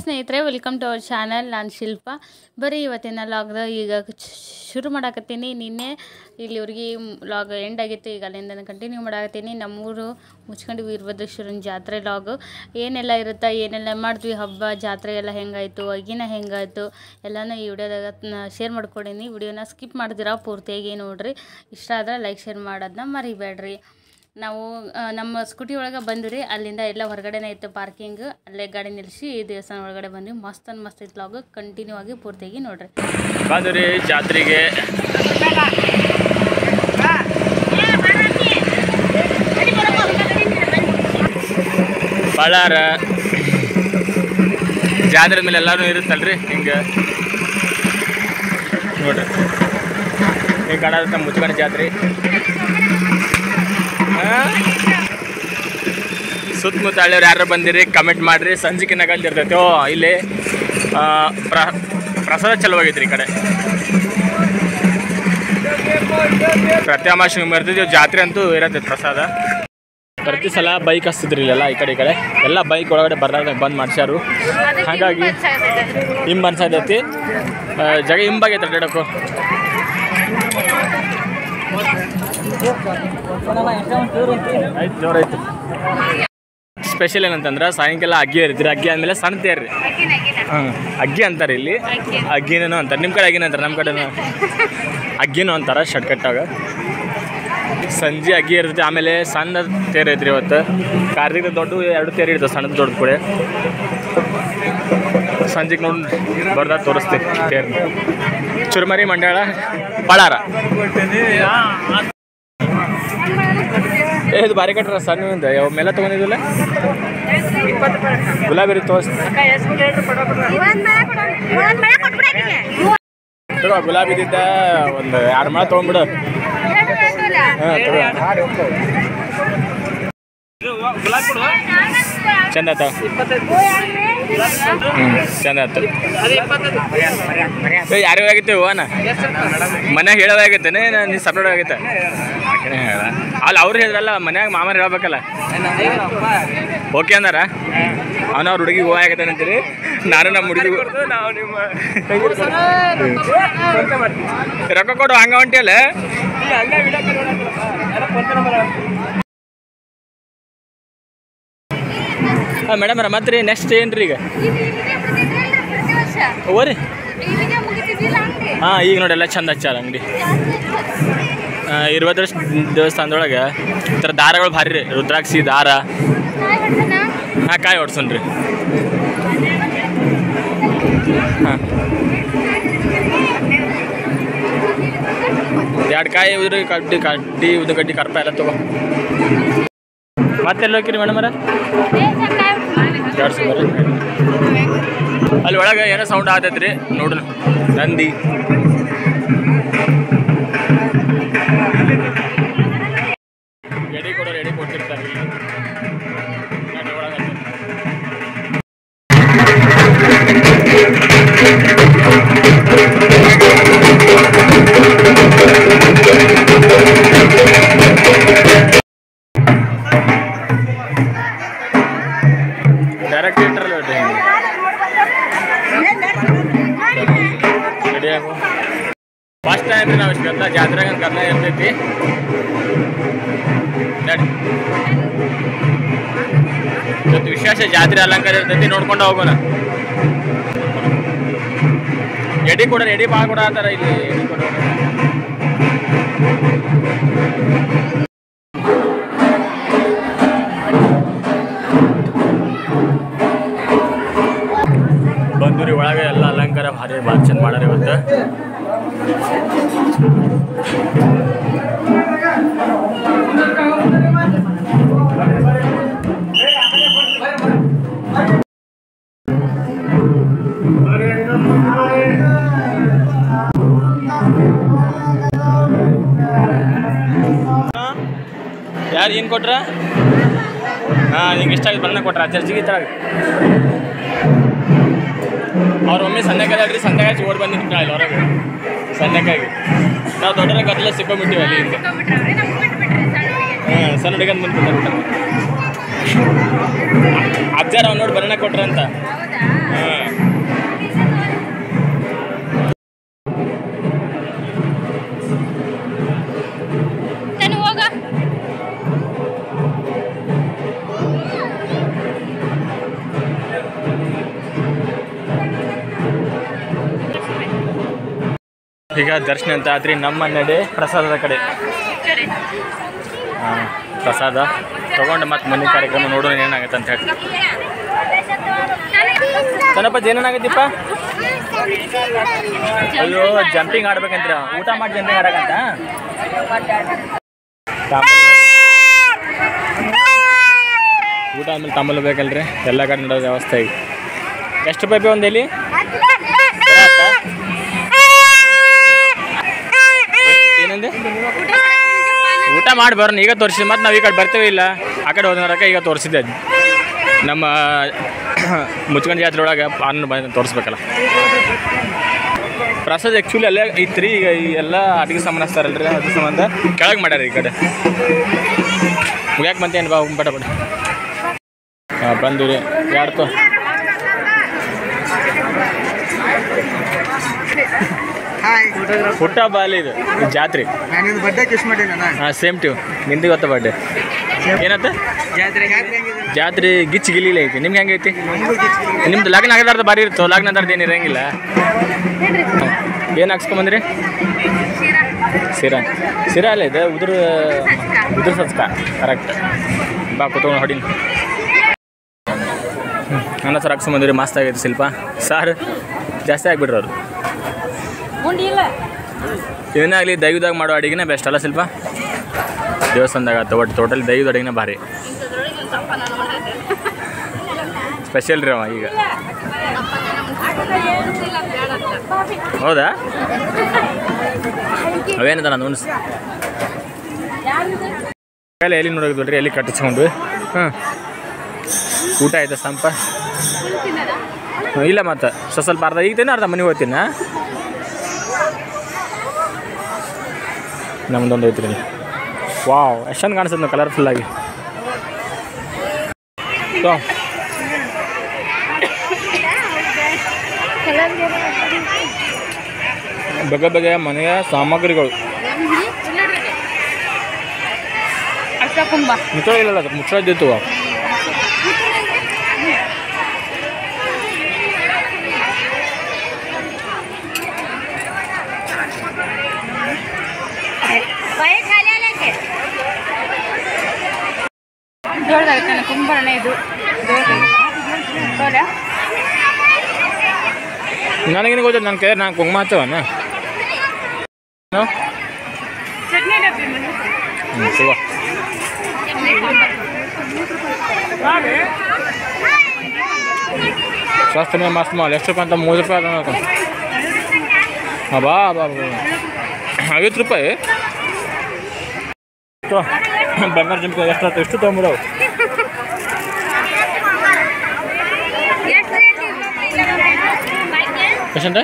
ಸ್ನೇಹಿತರೆ, welcome to our channel. ನಾನು ಶಿಲ್ಪ. ಬರೀ ಇವತ್ತಿನ ಲಾಗ್ದ ಈಗ ಶುರು ಮಾಡಾಕತ್ತೀನಿ. ನಿನ್ನೆ ಇಲ್ಲಿವರೆಗೆ ಲಾಗ್ ಎಂಡ್ ಆಗಿತ್ತು. ಈಗ ಅಲ್ಲಿಂದ ಕಂಟಿನ್ಯೂ ಮಾಡಾಕತ್ತೀನಿ. ನಮ್ಮೂರು ಮುಚ್ಕೊಂಡು ವೀರಭದ್ರೇಶ್ವರನ ಜಾತ್ರೆ ಲಾಗ್ ಏನೆಲ್ಲ ಇರುತ್ತೆ, ಏನೆಲ್ಲ ಮಾಡ್ತೀವಿ, ಹಬ್ಬ ಜಾತ್ರೆ ಎಲ್ಲ ಹೆಂಗಾಯಿತು, ಅಗಿನ ಹೆಂಗಾಯಿತು ಎಲ್ಲನೂ ಈ ವಿಡಿಯೋದಾಗ ಶೇರ್ ಮಾಡ್ಕೊಡೀನಿ. ವಿಡಿಯೋನ ಸ್ಕಿಪ್ ಮಾಡ್ದಿರಾ ಪೂರ್ತಿಯಾಗಿ ನೋಡಿರಿ. ಇಷ್ಟ ಆದರೆ ಲೈಕ್ ಶೇರ್ ಮಾಡೋದನ್ನ ಮರಿಬೇಡ್ರಿ. ನಾವು ನಮ್ಮ ಸ್ಕೂಟಿ ಒಳಗೆ ಬಂದ್ರಿ. ಅಲ್ಲಿಂದ ಎಲ್ಲ ಹೊರಗಡೆನೇ ಇತ್ತು ಪಾರ್ಕಿಂಗ್. ಅಲ್ಲೇ ಗಾಡಿ ನಿಲ್ಲಿಸಿ ದೇವಸ್ಥಾನ ಒಳಗಡೆ ಬಂದ್ವಿ. ಮಸ್ತ್ ಇತ್ತು ಲಾಗ್. ಕಂಟಿನ್ಯೂ ಆಗಿ ಪೂರ್ತಿಯಾಗಿ ನೋಡ್ರಿ. ಬಂದ್ರಿ ಜಾತ್ರೆಗೆ. ಬಳ್ಳಾರ ಜಾತ್ರೆ ಮೇಲೆ ಎಲ್ಲರೂ ಇರುತ್ತಲ್ರಿ. ಹಿಂಗೆ ನೋಡ್ರಿ, ಹಿಂಗೆ ಕಾಣುತ್ತೆ ಮುಚ್ಕಣ ಜಾತ್ರೆ. ಸುತ್ತಮುತ್ತ ಹಳ್ಳಿಯವ್ರು ಯಾರು ಬಂದಿರಿ ಕಮೆಂಟ್ ಮಾಡಿರಿ. ಸಂಜಿಕೆ ನಗಲ್ದಿರ್ತೈತೆ. ಇಲ್ಲಿ ಪ್ರಸಾದ ಚಲುವಾಗೈತ್ರಿ. ಈ ಕಡೆ ಪ್ರತಿ ಅಮಾವಾಸ್ಯೆ ಬರ್ತಿದ್ವಿ. ಜಾತ್ರೆ ಅಂತೂ ಇರತ್ತೆ ಪ್ರಸಾದ. ಪ್ರತಿ ಸಲ ಬೈಕ್ ಹಚ್ತಿದ್ರಿ ಇಲ್ಲೆಲ್ಲ. ಈ ಕಡೆ ಎಲ್ಲ ಬೈಕ್ ಒಳಗಡೆ ಬರೋದಾಗ ಬಂದ್ ಮಾಡ್ಸ್ಯಾರು. ಹಾಗಾಗಿ ಅನ್ಸತೈತಿ. ಜಾಗ ಹಿಂಬಾಗೈತೆ ಅಡ್ಡಾಡಕ್ಕೂ. ಆಯ್ತು, ಜೋರಾಯ್ತು. ಸ್ಪೆಷಲ್ ಏನಂತಂದ್ರೆ ಸಾಯಂಕಾಲ ಅಗ್ಗಿ ಇರ್ತೀರಿ. ಅಗ್ಗಿ ಆದಮೇಲೆ ಸಣ್ಣ ತೇರ್ರಿ. ಅಗ್ಗಿ ಅಂತಾರೆ ಇಲ್ಲಿ. ಅಗ್ಗಿನೂ ಅಂತಾರೆ. ನಿಮ್ಮ ಕಡೆ ಅಗ್ಗಿನ ಅಂತಾರೆ, ನಮ್ಮ ಕಡೆ ಅಗ್ಗಿನೂ ಅಂತಾರೆ ಶಾರ್ಟ್ಕಟ್ಟಾಗ. ಸಂಜೆ ಅಗ್ಗಿ ಇರ್ತೈತಿ. ಆಮೇಲೆ ಸಣ್ಣ ತೇರು ಐತ್ರಿ. ಇವತ್ತು ಕಾರ್ತಿಕ ದೊಡ್ಡ 2 ತೇರು ಇರ್ತದೆ, ಸಣ್ಣದು ದೊಡ್ಡ ಕೂಡ. ಸಂಜೆಗೆ ನೋಡಿ ಬರ್ದಾಗ ತೋರಿಸ್ತೀವಿ ತೇರು. ಚುರುಮರಿ ಮಂಡ್ಯಾಳ ಬಳ್ಳಾರ. ಇದು ಬಾರಿ ಕಟ್ರ ಸಣ್ಣ ಯಾವ ಮೇಲೆ ತೊಗೊಂಡಿದ್ದಿಲ್ಲ. ಗುಲಾಬಿ ರೀ ತೋರಿಸ್. ಗುಲಾಬಿದ್ದ ಒಂದು 2 ಮಳ ತೊಗೊಂಡ್ಬಿಡು. ಚಂದ ಆತ. ಚಂದ ಆತ. ಯಾರು ಆಗೈತೆ ಹೂವನ ಮನ್ಯಾಗ ಹೇಳೋದಾಗೈತೇನೆ. ನೀ ಸಪ್ರೇಟ್ ಆಗೈತೆ ಹೇಳ. ಅಲ್ಲಿ ಅವ್ರು ಹೇಳಿದ್ರಲ್ಲ, ಮನ್ಯಾಗ ಮಾಮರು ಹೇಳ್ಬೇಕಲ್ಲ. ಓಕೆ ಅಂದಾರ. ಅವ್ರ ಹುಡುಗಿ ಹೂವು ಆಗೈತೆ ಅಂತೀರಿ. ನಾನು ನಮ್ಮ ಹುಡುಗಿ ರೊಕ್ಕ ಕೊಡು ಹಂಗ ಹೊಂಟಿಯಲ್ಲ. ಮೇಡಮ್ ಮತ್ತೆ ರೀ ನೆಕ್ಸ್ಟ್ ಏನ್ರಿ ಈಗ ಓರಿ? ಈಗ ನೋಡಿ ಎಲ್ಲ ಚಂದ ಹಚ್ಚಾರ ಅಂಗಡಿ. ವೀರಭದ್ರೇಶ್ವರ ದೇವಸ್ಥಾನದೊಳಗೆ ಈ ಥರ ದಾರಗಳು ಭಾರಿ ರೀ. ರುದ್ರಾಕ್ಷಿ ದಾರ. ಕಾಯಿ ಹೊಡ್ಸೋಣ್ರಿ. ಎರಡು ಕಾಯಿ ಉದ್ರಿ ಕಡ್ಡಿ ಉದ್ದ ಕರ್ಪ ಎಲ್ಲ ತಗೋ. ಮತ್ತೆಲ್ಲ ಹೋಗಿರಿ ಮೇಡಮರ? ಅಲ್ಲಿ ಒಳಗೆ ಏನೋ ಸೌಂಡ್ ಆಗತೈತ್ರಿ. ನೋಡ್ರಿ ನಂದಿ. ಎಡೆ ಕೊಡೋರು ಎಡೆ ಕೊಡ್ತಿರ್ತಾರೆ. ಡೈರೆಕ್ಟ್ ಇಂಟರ್ವ್ಯೂ ಫಸ್ಟ್ ಟೈಮ್ ರೀ ನಾವು ಇಷ್ಟು ಗದ್ಲ ಜಾತ್ರೆಗೆ ಗದ್ಲ ಇರ್ತೈತಿ. ಇವತ್ತು ವಿಶೇಷ ಜಾತ್ರೆ ಅಲಂಕಾರ ಇರ್ತೈತಿ. ನೋಡ್ಕೊಂಡು ಹೋಗೋಣ. ಎಡಿ ಕೊಡೋರು ಎಡಿ ಭಾಳ ಕೊಡ ಆತಾರ ಇಲ್ಲಿ. ಎಡಿ ಕೊಡೋರು ಬಂದೂರಿ ಒಳಗೆ ಎಲ್ಲ ಅಲಂಕಾರ ಭಾಳ ಚಂದ ಮಾಡ್ಯಾರ ಇವತ್ತು. ಯಾರು ಏನು ಕೊಟ್ರ? ನಿಂಗೆ ಇಷ್ಟ ಆಗಿ ಬಣ್ಣ ಕೊಟ್ರ ಚರ್ಚಿಗೆ. ಈ ಥರ ಅವ್ರ ಒಮ್ಮೆ ಸಂಧ್ಯಾಕಾಲ ಹೇಳ್ರಿ. ಸಂಧ್ಯಾಕಾಲ ಓಡಿ ಬಂದಿರ್ತಾರೆ ಅಲ್ಲಿ ಹೊರಗೆ. ಸಂಧ್ಯಾಕಾಗಿ ನಾವು ದೊಡ್ಡರ ಗದ್ದಲ ಸಿಕ್ಕೊಂಡ್ಬಿಟ್ಟಿವಿ ಅಲ್ಲಿ. ಸಣ್ಣ ಹುಡುಗನ ಬಂದ್ಬಿಟ್ಟಾರೆ. ಅಜ್ಜ ವಿಚಾರ ಅವ್ನು ನೋಡಿ ಬರೋಣ ಕೊಟ್ರಂತ. ಹಾಂ ಈಗ ದರ್ಶನ ಅಂತ ಆದ್ರಿ. ನಮ್ಮ ನಡೆ ಪ್ರಸಾದದ ಕಡೆ. ಹಾಂ ಪ್ರಸಾದ ತೊಗೊಂಡು ಮತ್ತೆ ಮುಂದಿನ ಕಾರ್ಯಕ್ರಮ ನೋಡೋಣ ಏನಾಗುತ್ತೆ ಅಂತ ಹೇಳಿ. ತನಪತಿ ಏನೇನಾಗತ್ತಿಪ್ಪ? ಅಯ್ಯೋ ಜಂಪಿಂಗ್ ಆಡ್ಬೇಕಂತೀರ? ಊಟ ಮಾಡಿ ಜಂಪಿಂಗ್ ಆಡಕಂತ? ಊಟ ಆದ್ಮೇಲೆ ತಂಬಲ್ ಬೇಕಲ್ರಿ, ಎಲ್ಲ ಕಡೆ ನೋಡೋದು ವ್ಯವಸ್ಥೆ ಈಗ. ಎಷ್ಟು ರೂಪಾಯಿ ಒಂದು ಎಲ್ಲಿ? ಏನಂದೆ? ಊಟ ಮಾಡಿ ಬರೋಣ. ಈಗ ತೋರಿಸಿದ್ ಮತ್ತು ನಾವು ಈ ಕಡೆ ಬರ್ತೇವೆ ಇಲ್ಲ, ಆ ಕಡೆ ಹೋದ್ರಕ ಈಗ ತೋರಿಸಿದ್ದೆ. ನಮ್ಮ ಮುಚ್ಕಂಡಿ ಜಾತ್ರೆ ಒಳಗೆ ಅನ್ನ ಬಂದು ತೋರಿಸ್ಬೇಕಲ್ಲ. ಪ್ರಸಾದ ಆ್ಯಕ್ಚುಲಿ ಅಲ್ಲೇ ಐತ್ರಿ. ಈಗ ಈ ಎಲ್ಲ ಅಡುಗೆ ಸಾಮಾನು ಹಚ್ತಾರಲ್ರಿ, ಅದ್ರ ಸಂಬಂಧ ಕೆಳಗೆ ಮಾಡ್ಯಾರ ಈ ಕಡೆ. ಮುಗ್ಯಾಕೆ ಬಂತೇನು ಬಾ ಬಡ ಬಡ. ಹಾಂ ಬಂದು ರೀ. ಯಾರ್ತು ಪುಟ್ಟ ಬಾಲಿ ಇದು ಜಾತ್ರೆ. ಹಾಂ ಸೇಮ್ ಟ್ಯೂ. ನಿಂದು ಗೊತ್ತ ಬರ್ಡೇ ಏನತ್ತ? ಜಾತ್ರೆ ಗಿಚ್ಚು ಗಿಲಿಲ್ಲ ಐತಿ. ನಿಮ್ಗೆ ಹೆಂಗೆ ಐತಿ? ನಿಮ್ದು ಲಗ್ನ ಆಗದಾರ್ದು ಭಾರಿ ಇರ್ತವೆ, ಲಗ್ನ ಅದಾರ್ದು ಏನು ಇರಂಗಿಲ್ಲ. ಏನು ಹಾಕ್ಸ್ಕೊಂಬಂದ್ರಿ? ಸಿರಾ ಅಲ್ಲ ಇದೆ. ಉದ್ರ ಸಸ್ಕ ಕರೆಕ್ಟ್. ಬಾ ಕೂತ್ಕೊಂಡು ಹೊಡಿನ. ನನ್ನ ಸರ್ ಹಾಕ್ಸ್ಕೊಂಬಂದ್ರಿ. ಮಸ್ತ್ ಆಗೈತೆ ಶಿಲ್ಪ. ಸಾರು ಜಾಸ್ತಿ ಆಗಿಬಿಟ್ರು ಅವರು. ಏನಾಗಲಿ ದೈವದಾಗ ಮಾಡೋ ಅಡುಗೆನೇ ಬೆಸ್ಟ್ ಅಲ್ಲ ಶಿಲ್ಪ? ದೇವಸ್ಥಾನದಾಗ ಆಯ್ತು ಒಟ್ಟು ಟೋಟಲಿ ದೈವದ ಅಡುಗೆನೇ ಭಾರಿ ಸ್ಪೆಷಲ್ ರೀ ಅವ. ಈಗ ಹೌದಾ? ಅವೇನದ ನಾನು ಉಣಿಸ್ ಎಲ್ಲಿ ನೋಡೋದ್ರಿ, ಎಲ್ಲಿ ಕಟ್ಟಿಸ್ಕೊಂಡು. ಹಾಂ ಊಟ ಆಯ್ತಾ ಸಂಪ? ಇಲ್ಲ ಮತ್ತು ಸ್ವಲ್ಪ ಅರ್ಧ ಈಗ ತಿನ್ನ ಅರ್ಧ ಮನೆಗೆ ಹೋಗ್ತೀನ. ನಮ್ದೊಂದು ಐತ್ರಿ. ವಾವ್ ಎಷ್ಟು ಚಂದ ಕಾಣಿಸ್ತದೆ ನಾವು ಕಲರ್ಫುಲ್ಲಾಗಿ. ಬಗೆ ಬಗೆಯ ಮನೆಯ ಸಾಮಗ್ರಿಗಳು. ಮುಚ್ಚಳ ಇಲ್ಲ, ಮುಚ್ಚಳ ಇದ್ದಿತ್ತು. ಕುಂಬಳನೆ ಇದು ನನಗೇನು ಗೊತ್ತ? ನನ್ನ ಕೈ ನಾನು ಕುಂಕುಮ ಹಚ್ಚವನ ಚಲೋ. ಸ್ವಸ್ಥನೇ ಮಸ್ತ್ ಮಾಲ್. ಎಷ್ಟು ರೂಪಾಯಿ ಅಂತ? 30 ರೂಪಾಯಿ ಅದ. ಹಾಂ ಬಾ ಬಾ 50 ರೂಪಾಯಿ. ಬಂಗಾರ ಜಂಪಿ ಎಷ್ಟು ತೊಗೊಂಬಿಡವು? ಎಷ್ಟಂದ್ರೆ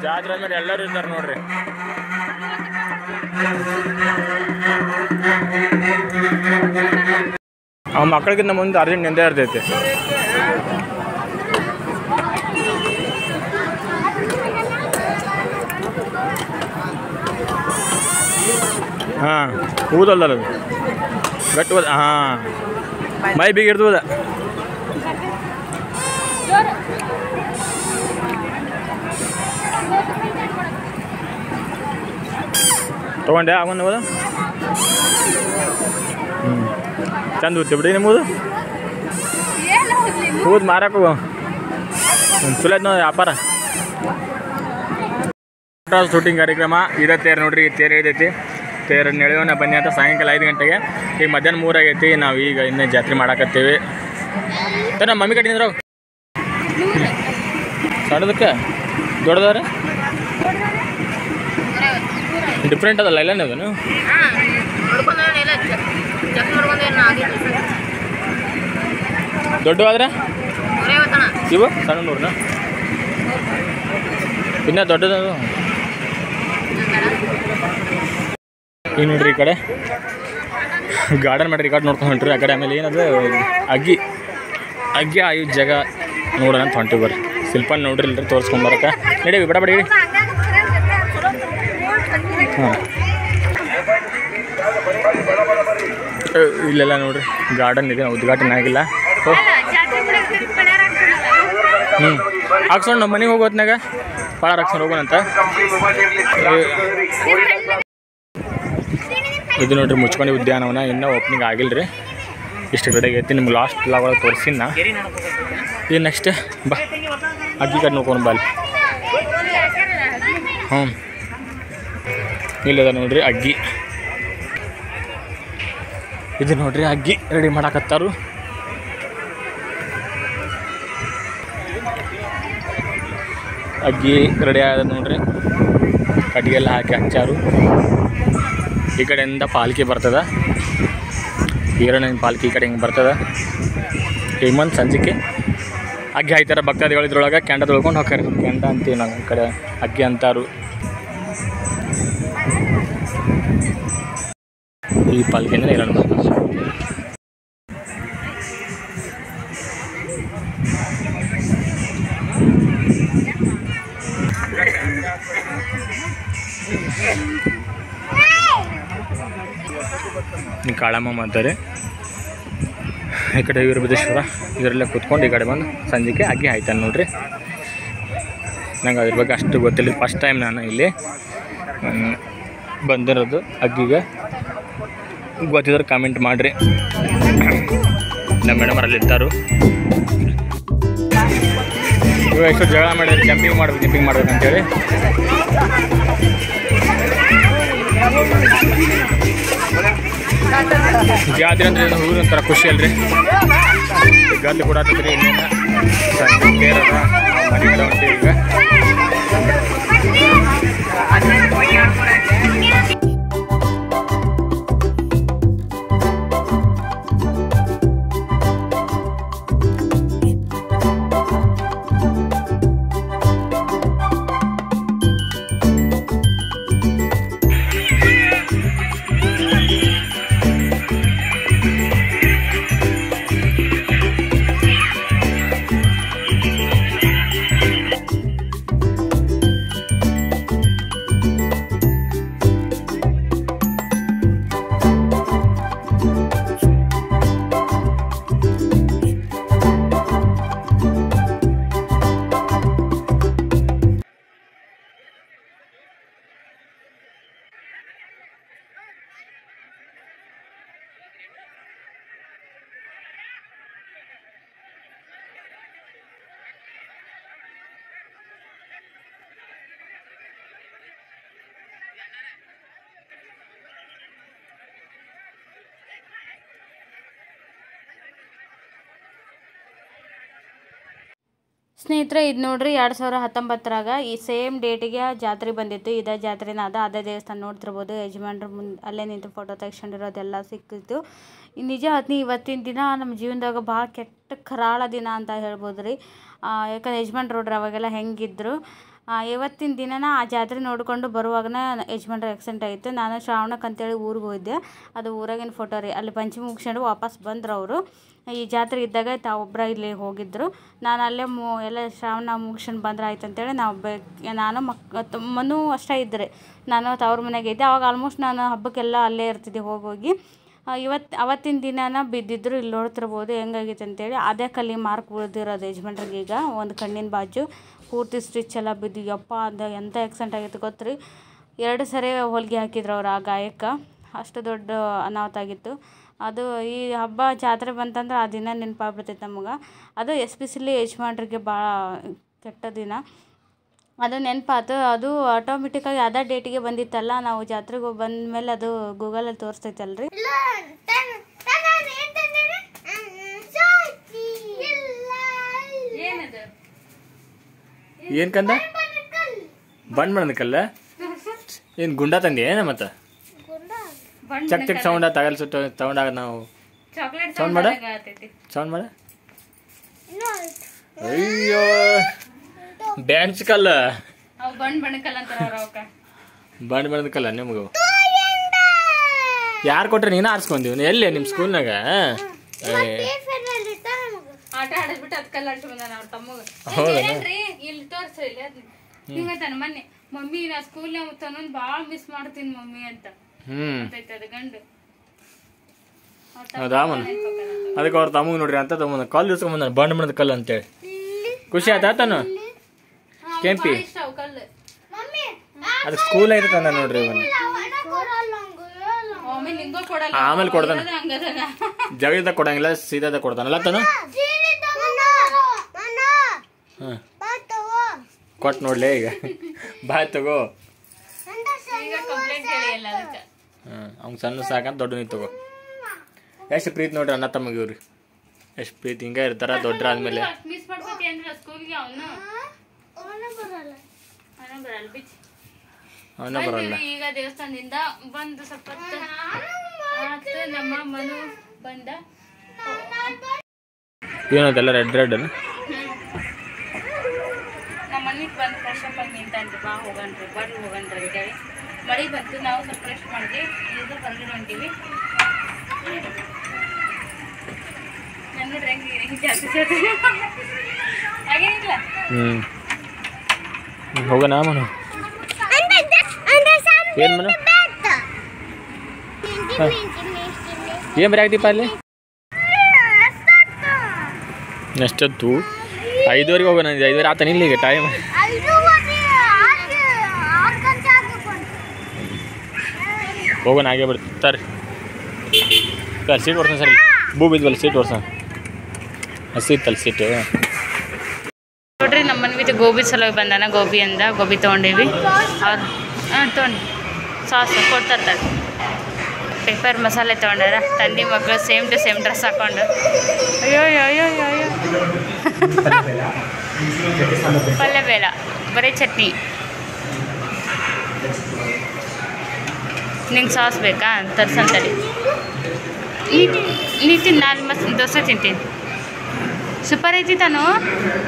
ಜಾತ್ರೆ ಅಂದ್ರೆ ಎಲ್ಲರೂ ಇರ್ತಾರೆ ನೋಡ್ರಿ. ಆ ಮಕ್ಕಳಿಗಿಂತ ಮುಂದೆ ಅರ್ಜೆಂಟ್ ನಿಂದೇ ಇರ್ತೈತಿ. ಹಾಂ ಊದಲ್ಲ ಅದು ಗಟ್ಟಿ ಹೋದ. ಹಾಂ ಮೈ ಬೀಗ ಇರ್ತದ. ತೊಗೊಂಡೆ ಆಗೊಂದು ಹೋದ. ಚಂದ ಊದ್ತಿ ಬಿಡಿ ನಿಮ್ಮದು. ಊದ್ ಮಾರಕ್ಕೆ ಚಲೋ ಐತೆ ನೋಡಿ ವ್ಯಾಪಾರ. ಶೂಟಿಂಗ್ ಕಾರ್ಯಕ್ರಮ ಇದೇ ತೇರು ನೋಡ್ರಿ. ತೇರು ಐತೈತಿ. ತೇರು ನೆಳೆಯೋಣ ಬನ್ನಿ ಅಂತ ಸಾಯಂಕಾಲ 5 ಗಂಟೆಗೆ. ಈಗ ಮಧ್ಯಾಹ್ನ 3 ಆಗೈತಿ. ನಾವು ಈಗ ಇನ್ನೇ ಜಾತ್ರೆ ಮಾಡಾಕತ್ತೀವಿ. ನಮ್ಮ ಮಮ್ಮಿ ಕಟ್ಟಿಂದ್ರ ಸಣ್ಣದಕ್ಕೆ ದೊಡ್ಡದವ್ರೆ ಡಿಫ್ರೆಂಟ್ ಅದಲ್ಲ ಇಲ್ಲ ನೀವು ದೊಡ್ಡವಾದ್ರೆ ಇವು ಸಣ್ಣ ನೂರನ ಇನ್ನೂ ದೊಡ್ಡದು. ಈಗ ನೋಡ್ರಿ ಈ ಕಡೆ ಗಾರ್ಡನ್ ಮಾಡ್ರಿ, ಈ ಕಡೆ ನೋಡ್ಕೊಂಡು ಹೊಂಟ್ರಿ. ಆ ಕಡೆ ಆಮೇಲೆ ಏನದು ಅಗ್ಗಿ ಆಯು ಜಾಗ ನೋಡೋಣ ಅಂತ ಹೊಂಟಿವಿ ಬರ್ರಿ. ಶಿಲ್ಪನ್ ನೋಡ್ರಿ ಇಲ್ರಿ ತೋರಿಸ್ಕೊಂಬರಕ್ಕೆ ನಡೀವಿ ಬೇಡ ಬೇಡಿ. ಹಾಂ ಇಲ್ಲೆಲ್ಲ ನೋಡ್ರಿ ಗಾರ್ಡನ್ ಇದೆ, ಉದ್ಘಾಟನೆ ಆಗಿಲ್ಲ. ಹಾಕ್ಸೋಣ ನಮ್ಮ ಮನೆಗೆ ಹೋಗೋ ಹೊತ್ನಾಗ ಭಾಳ ಹಾಕ್ಸ್ಕೊಂಡು ಹೋಗೋಣಂತ. ಇದು ನೋಡ್ರಿ ಮುಚ್ಕೊಂಡು ಉದ್ಯಾನವನ ಇನ್ನೂ ಓಪನಿಂಗ್ ಆಗಿಲ್ಲ ರೀ. ಇಷ್ಟು ಕಡೆಗೆ ಐತಿ, ನಿಮ್ಗೆ ಲಾಸ್ಟ್ ಒಳಗೆ ತೋರಿಸಿನ. ಇದು ನೆಕ್ಸ್ಟ್ ಬಾ ಅಗ್ಗಿ ಕಡೆ ನೋಡ್ಕೊಂಡು ಬಾ ಅಲ್ಲಿ. ಇಲ್ಲದ ನೋಡ್ರಿ ಅಗ್ಗಿ. ಇದು ನೋಡ್ರಿ ಅಗ್ಗಿ ರೆಡಿ ಮಾಡಾಕತ್ತಾರು. ಅಗ್ಗಿ ರೆಡಿ ಆದ ನೋಡ್ರಿ, ಕಟ್ಟಿಗೆಲ್ಲ ಹಾಕಿ ಹಚ್ಚಾರು. ಈ ಕಡೆಯಿಂದ ಪಾಲ್ಕಿ ಬರ್ತದ, ಈರಣ್ಣಿನ ಪಾಲ್ಕಿ ಈ ಕಡೆ ಹಿಂಗೆ ಬರ್ತದ. ಹೇಮಂತ್ ಸಂಜಿಕೆ ಅಗ್ಗಿ ಹಾಯ್ತಾರೆ ಭಕ್ತಾದಿಗಳು. ಇದ್ರೊಳಗೆ ಕೆಂಡ ತೊಳ್ಕೊಂಡು ಹೋಗ್ತಾರೆ. ಕೆಂಡ ಅಂತೀವಿ ನಾವು, ಈ ಕಡೆ ಅಗ್ಗಿ ಅಂತಾರು. ಈ ಪಾಲ್ಕಿಯಿಂದ ಈರಣ್ಣ ಬರ್ತದೆ. ಕಾಳಮ್ಮ ಮಾಡ್ತಾರೆ. ಈ ಕಡೆ ವೀರಭದ್ರೇಶ್ವರ ಇದರಲ್ಲೇ ಕೂತ್ಕೊಂಡು ಈ ಕಡೆ ಬಂದು ಸಂಜೆಗೆ ಅಗ್ಗಿ ಹಾಯ್ತಾನೆ ನೋಡ್ರಿ. ನಂಗೆ ಅದ್ರ ಬಗ್ಗೆ ಅಷ್ಟು ಗೊತ್ತಿಲ್ಲ. ಫಸ್ಟ್ ಟೈಮ್ ನಾನು ಇಲ್ಲಿ ಬಂದಿರೋದು ಅಗ್ಗಿಗೆ. ಗೊತ್ತಿದ್ರೆ ಕಾಮೆಂಟ್ ಮಾಡಿರಿ. ನಮ್ಮ ಮೇಡಮ್ ಅಲ್ಲಿ ಇರ್ತಾರು. ಇವಾಗ ಎಷ್ಟು ಜಗಳ ಮಾಡಿದ್ರೆ ಜಂಪಿಂಗ್ ಮಾಡ್ಬೇಕಂತೇಳಿ. ಜಾತ್ರೆ ಅಂದ್ರೆ ಊರು ಒಂಥರ ಖುಷಿ ಅಲ್ರಿ. ಗದ್ದು ಕೂಡ ಆಗ್ತದ್ರಿ. ಇನ್ನೇನು ಸಂಜೆ ಮನೆ ಕಡೆ ಹೊಂಟೀವಿ ಈಗ. ಸ್ನೇಹಿತರೆ, ಇದು ನೋಡ್ರಿ 2019ರಾಗ ಈ ಸೇಮ್ ಡೇಟಿಗೆ ಜಾತ್ರೆ ಬಂದಿತ್ತು. ಇದೇ ಜಾತ್ರೆನ ಅದೇ ದೇವಸ್ಥಾನ ನೋಡ್ತಿರ್ಬೋದು. ಯಜಮಾನ್ರು ಅಲ್ಲೇ ನಿಂತು ಫೋಟೋ ತೆಗ್ಸ್ಕೊಂಡಿರೋದೆಲ್ಲ ಸಿಕ್ಕಿತ್ತು. ನಿಜ ಹೇಳ್ತೀನಿ, ಇವತ್ತಿನ ದಿನ ನಮ್ಮ ಜೀವನದಾಗ ಭಾಳ ಕೆಟ್ಟ ಕರಾಳ ದಿನ ಅಂತ ಹೇಳ್ಬೋದು ರೀ. ಯಾಕಂದ್ರೆ ಯಜಮಾನ್ರು ನೋಡ್ರಿ ಅವಾಗೆಲ್ಲ ಹೆಂಗಿದ್ರು. ಇವತ್ತಿನ ದಿನನ ಆ ಜಾತ್ರೆ ನೋಡಿಕೊಂಡು ಬರುವಾಗನ ಯಜಮಾನ್ರು ಆಕ್ಸಿಡೆಂಟ್ ಆಗಿತ್ತು. ನಾನು ಶ್ರಾವಣಕ್ಕೆ ಅಂತೇಳಿ ಊರಿಗೆ ಹೋಗಿದ್ದೆ. ಅದು ಊರಾಗಿನ ಫೋಟೋ ರೀ. ಅಲ್ಲಿ ಪಂಚಮಿ ಮುಗಿಸ್ಕೊಂಡು ವಾಪಸ್ ಬಂದರು ಅವರು. ಈ ಜಾತ್ರೆ ಇದ್ದಾಗ ತಾವೊಬ್ಬರ ಇಲ್ಲಿ ಹೋಗಿದ್ದರು. ನಾನು ಅಲ್ಲೇ ಎಲ್ಲ ಶ್ರಾವಣ ಮುಗಿಸ್ಕೊಂಡು ಬಂದ್ರೆ ಆಯ್ತು ಅಂತೇಳಿ ನಾನು ಮನು ಅಷ್ಟೇ ಇದ್ದರೆ ನಾನು ತವ್ರ ಮನೆಗೆ ಇದ್ದೆ. ಅವಾಗ ಆಲ್ಮೋಸ್ಟ್ ನಾನು ಹಬ್ಬಕ್ಕೆಲ್ಲ ಅಲ್ಲೇ ಇರ್ತಿದ್ದೆ ಹೋಗಿ. ಅವತ್ತಿನ ದಿನಾನ ಬಿದ್ದಿದ್ರು. ಇಲ್ಲಿ ನೋಡ್ತಿರ್ಬೋದು ಹೆಂಗಾಗಿತ್ತು ಅಂತೇಳಿ. ಅದೇ ಕಲ್ಲಿ ಮಾರ್ಕ್ ಉಳಿದಿರೋದು ಯಜಮಾನ್ರಿಗೆ. ಈಗ ಒಂದು ಕಣ್ಣಿನ ಬಾಜು ಪೂರ್ತಿ ಸ್ಟಿಚ್ ಎಲ್ಲ ಬಿದ್ದು ಯಪ್ಪ ಅದು ಎಂಥ ಆಕ್ಸಿಡೆಂಟ್ ಆಗಿತ್ತು ಗೊತ್ತ್ರಿ. 2 ಸರಿ ಹೊಲಿಗೆ ಹಾಕಿದ್ರು ಅವ್ರು ಆ ಗಾಯಕ್ಕೆ. ಅಷ್ಟು ದೊಡ್ಡ ಅನಾಹುತ ಆಗಿತ್ತು ಅದು. ಈ ಹಬ್ಬ ಜಾತ್ರೆ ಬಂತಂದ್ರೆ ಆ ದಿನ ನೆನಪಾಗ್ಬಿಡ್ತೈತೆ ನಮಗೆ. ಅದು ಎಸ್ಪೆಷಲಿ ಯಜಮಾನ್ರಿಗೆ ಭಾಳ ಕೆಟ್ಟ ದಿನ. ಅದು ನೆನಪಾತು. ಅದು ಆಟೋಮೆಟಿಕ್ಕಾಗಿ ಅದೇ ಡೇಟಿಗೆ ಬಂದಿತ್ತಲ್ಲ. ನಾವು ಜಾತ್ರೆಗೆ ಬಂದ ಮೇಲೆ ಅದು ಗೂಗಲಲ್ಲಿ ತೋರಿಸ್ತೈತಲ್ರಿ. ಏನು ಕಂದ ಬಣ್ಣ ಕಲ್ಲ ಏನು ಗುಂಡ ತಂದೆ ಏನ ಮತ್ತೆ ಚಕ್ ಚಕ್ ಸೌಂಡ್ ತಗಲ್ ಸುಟ್ಟು ತಗೊಂಡಾಗ ನಾವು ಸೌಂಡ್ ಮಾಡ ಅಯ್ಯೋ ಬ್ಯಾಂಚ್ ಕಲ್ಲ ಅವು ಬಣ್ಣ ಕಲ್ಲ ಅಂತಾರ ಅವಕ್ಕ. ಬಣ್ಣದ ಕಲ್ಲ ನಿಮ್ಗೆ ಯಾರು ಕೊಟ್ರೆ ನೀನು ಆರಿಸ್ಕೊಂತೀವಿ ಎಲ್ಲಿ ನಿಮ್ಮ ಸ್ಕೂಲ್ನಾಗ? ಆಟ ಆಡಿದ್ಬಿಟ್ಟು ಅದ್ ಕಲ್ಲ ಅಟ್ಟು ಬಂದಾನ ಅವ್ರ ತಮ್ಮಗ. ಇಲ್ಲಿ ತೋರ್ಸ್ರಿ ಇಲ್ಲಿ ಅದ್ ಹಿಂಗಂತಾನ ಮೊನ್ನೆ, ಮಮ್ಮಿ ನಾ ಸ್ಕೂಲ್ನಾಗ ತನ್ನೊಂದು ಭಾಳ ಮಿಸ್ ಮಾಡ್ತೀನಿ ಮಮ್ಮಿ ಅಂತ. ಅದು ಗಂಡು ಹೌದಾ ಮನ ಅದಕ್ಕೆ ಅವ್ರ ತಮಗೆ ನೋಡ್ರಿ ಅಂತ ತಗೊಂಬಂದ ಕಲ್ಲು ಇಸ್ಕೊಂಬಂದ ಬಣ್ಣದ ಕಲ್ಲು ಅಂತೇಳಿ. ಖುಷಿ ಆಯ್ತಾ ತಾನು ಕೆಂಪಿ? ಅದಕ್ಕೆ ಸ್ಕೂಲ್ ಐತೆ ತಂದ ನೋಡ್ರಿ ಆಮೇಲೆ ಕೊಡ್ತಾನ. ಜಗದಾಗ ಕೊಡಂಗಿಲ್ಲ, ಸೀದಾಗ ಕೊಡ್ತಾನಲ್ಲ ತಾನು. ಹಾಂ ಕೊಟ್ಟು ನೋಡ್ಲಿ ಈಗ. ಬಾಯ್ ತಗೋ. ಹಾಂ ಅವ್ನು ಸಣ್ಣ ಸಾಕಂತ ದೊಡ್ಡ ನೀ ತಗೋ. ಎಷ್ಟು ಪ್ರೀತಿ ನೋಡ್ರಿ ಅಣ್ಣ ತಮಗೆ ಇವ್ರಿ, ಎಷ್ಟು ಪ್ರೀತಿ ಹಿಂಗೆ ಇರ್ತಾರ ದೊಡ್ಡ ಆದ್ಮೇಲೆ. ಅವನ ಬರಲ್ಲ. ಈಗ ದೇವಸ್ಥಾನದಿಂದ ಬಂದು ಸ್ವಲ್ಪ ನಮ್ಮ ಮನು ಬಂದ ಏನದೆಲ್ಲ ರೆಡ್ ರೆಡ್ ನಮ್ಮ ಮನೆಗೆ ಬಂದು ಫ್ರೆಶ್ ಅಪ್ ಆಗಿ ನಿಂತಂತೆ. ಬಾ ಹೋಗಣ್ರಿ ಬರ್ರಿ ಹೋಗಣ್ರಿ ಅಂತೇಳಿ ಮಳೆ ಬಂತು. ನಾವು ಸ್ವಲ್ಪ ಫ್ರೆಶ್ ಮಾಡಿದ್ವಿ, ಈಗ ಹೊರಗಡೆ ಹೊಂಟೀವಿ. ನಾನು ನೋಡ್ರಿ ಹೆಂಗೆ ಜಾಸ್ತಿ ಹಾಗೇನಿಲ್ಲ. ಹೋಗೋಣ ಮನು. ಏನು ಮನು ಏನು ಬರೀ ಆಗ್ದೀಪ ಅಲ್ಲಿ? ಎಷ್ಟೊತ್ತು? 5:30 ಹೋಗೋಣ. 5:30 ಆತ ನಿಲ್ಲ ಈಗ ಟೈಮ್. ಹೋಗೋಣ ಹಾಗೆ ಬಿಡ್ತಾರೆ. ಸರ್ ಸೀಟ್ ಓಡ್ಸೋಣ ಸರ್. ಭೂ ಬಿದ್ವಲ್ಲ ಸೀಟ್ ಓಡ್ಸೋಣ. ಹಸಿ ಇತ್ತಲ್ಲ ಸೀಟು. ನೋಡ್ರಿ ನಮ್ಮ ಮನೆ ಗೋಬಿ ಸಲುವಾಗಿ ಬಂದಾನ. ಗೋಬಿ ಅಂದ ಗೋಬಿ ತೊಗೊಂಡೀವಿ. ಅವ್ರು ತೊಗೊಂಡು ಸಾಸ್ ಕೊಡ್ತಾರೆ. ಪೆಪ್ಪರ್ ಮಸಾಲೆ ತೊಗೊಂಡಾರ. ತಂದೆ ಮಕ್ಕಳು ಸೇಮ್ ಟು ಸೇಮ್ ಡ್ರೆಸ್ ಹಾಕೊಂಡು. ಅಯ್ಯೋ ಅಯ್ಯೋ ಅಯ್ಯೋ ಪಲ್ಯ ಬೇಡ, ಬರೀ ಚಟ್ನಿ. ನಿಂಗೆ ಸಾಸ್ ಬೇಕಾ? ತರ್ಸಂತಡಿ. ನೀ ತಿನ್ನು, ನಾನು ದೋಸೆ ತಿಂತೀನಿ. ಸೂಪರ್ ಐತಿ ತಾನು.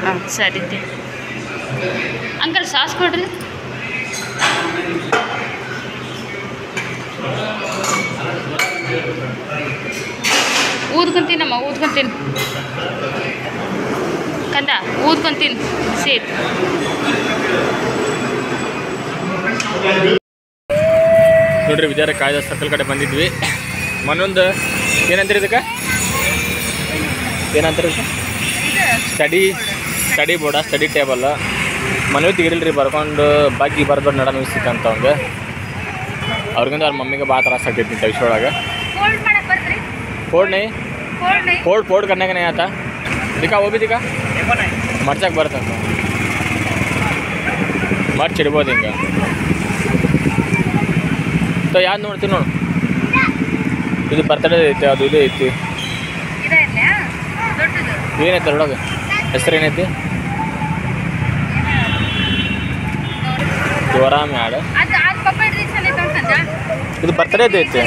ಹಾಂ ಸರಿ ತಿನ್. ಅಂಕಲ್ ಸಾಸ್ ಕೊಡ್ರಿ. ಊದ್ಕೊಂತೀನಮ್ಮ, ಊದ್ಕೊಂತೀನಿ ಕಂದ, ಊದ್ಕೊಂತೀನಿ ಸೇಫ್. ನೋಡ್ರಿ ವಿದ್ಯಾರ ಕಾಯ್ದೆ ಸರ್ಕಲ್ ಕಡೆ ಬಂದಿದ್ವಿ. ಮನೊಂದು ಏನಂತೀರಿ ಇದಕ್ಕೆ? ಏನಂತಾರೆ ಸ್ಟಡಿ ಬೋರ್ಡ, ಸ್ಟಡಿ ಟೇಬಲ್. ಮನೆ ತೆಗಿರಿಲ್ರಿ ಬರ್ಕೊಂಡು ಬಾಕಿ ಬರ್ದು ನಡ ನಿಲ್ಸಿತ್ತು ಅಂತ ಒಂದು. ಅವ್ರಿಗಿಂದ ಅವ್ರ ಮಮ್ಮಿಗೆ ಭಾಳ ತ್ರಾಸ ಆಗ್ತೈತಿ ವಿಷಯ ಒಳಗೆ. फोड़ करने का नहीं आता. दिखा वो भी दिखा मर्चक बरता मर चिड़बोದು ಹಿಂಗೆ. तो ಯಾವ್ದು ನೋಡ್ತೀವಿ ನೋಡು. ಇದು ಬರ್ತಡೇ ಐತಿ, ಅದು ಇದು ಐತಿ. ಏನೈತೆ ಒಳಗೆ? ಹೆಸರು ಏನೈತಿ? ಜೋರ ಮ್ಯಾಡ. ಇದು ಬರ್ತಡೇ ಐತಿ.